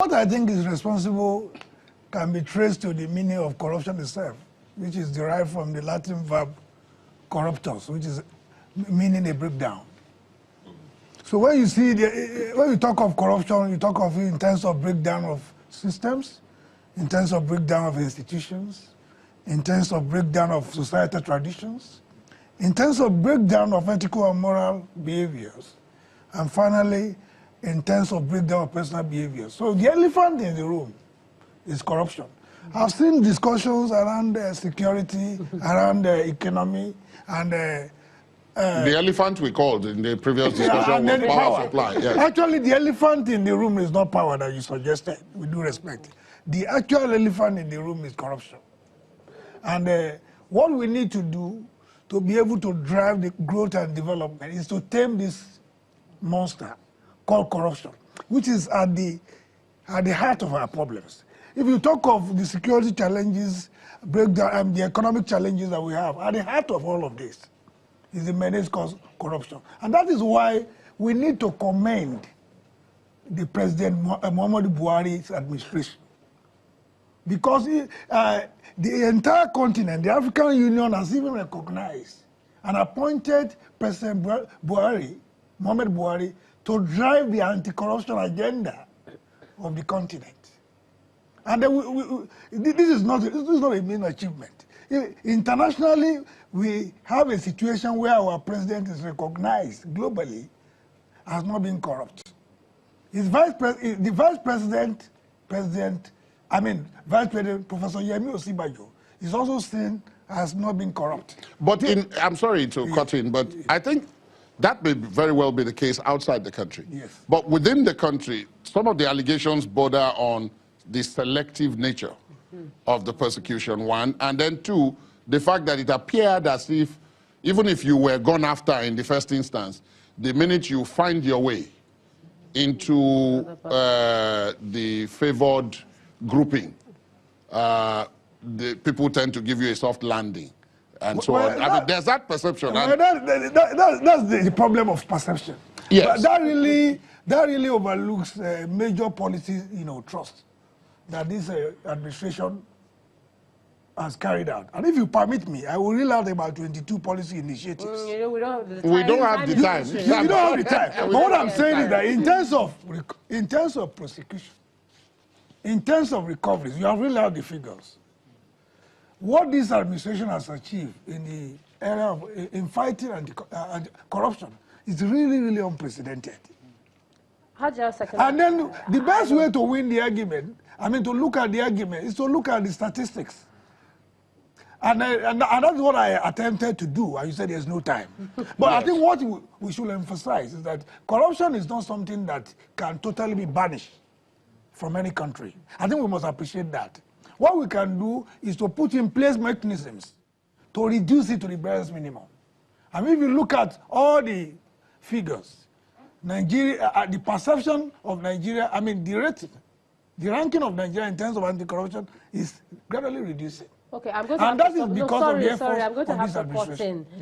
What I think is responsible can be traced to the meaning of corruption itself, which is derived from the Latin verb corruptus, which is meaning a breakdown. So when you see, when you talk of corruption, you talk of it in terms of breakdown of systems, in terms of breakdown of institutions, in terms of breakdown of societal traditions, in terms of breakdown of ethical and moral behaviors, and finally, in terms of breakdown of personal behavior. So the elephant in the room is corruption. I've seen discussions around security, around economy, and the elephant we called in the previous discussion was power supply. Yes. Actually, the elephant in the room is not power that you suggested, with due respect. The actual elephant in the room is corruption. And what we need to do to be able to drive the growth and development is to tame this monster called corruption, which is at the heart of our problems. If you talk of the security challenges, breakdown, and the economic challenges that we have, at the heart of all of this is the menace called corruption. And that is why we need to commend the President Muhammadu Buhari's administration. Because the entire continent, the African Union, has even recognized and appointed President Buhari, Muhammadu Buhari, to drive the anti-corruption agenda of the continent. And this is not a mean achievement. Internationally, we have a situation where our president is recognized globally as not being corrupt. The Vice President, Professor Yemi Osibajo, is also seen as not being corrupt. But I'm sorry to cut in, but I think that may very well be the case outside the country. Yes. But within the country, some of the allegations border on the selective nature of the persecution, one, and then two, the fact that it appeared as if, even if you were gone after in the first instance, the minute you find your way into the favored grouping, the people tend to give you a soft landing. And so on. I mean, there's that perception. That's the problem of perception. Yes. But that really overlooks major policy, trust that this administration has carried out. And if you permit me, I will reel out about 22 policy initiatives. We don't have the time. You don't have the time. But what I'm saying is that in terms of prosecution, in terms of recoveries, you have reeled out the figures. What this administration has achieved in the area of fighting and corruption is really, really unprecedented. And then the best way to win the argument, to look at the argument, is to look at the statistics. And that's what I attempted to do, and you said there's no time. But I think what we should emphasize is that corruption is not something that can totally be banished from any country. I think we must appreciate that. What we can do is to put in place mechanisms to reduce it to the barest minimum. I mean, if you look at all the figures, Nigeria, the perception of Nigeria, the ranking of Nigeria in terms of anti-corruption is gradually reducing. Okay, I'm going to and that is because of the efforts I'm going to of have this to administration. put in.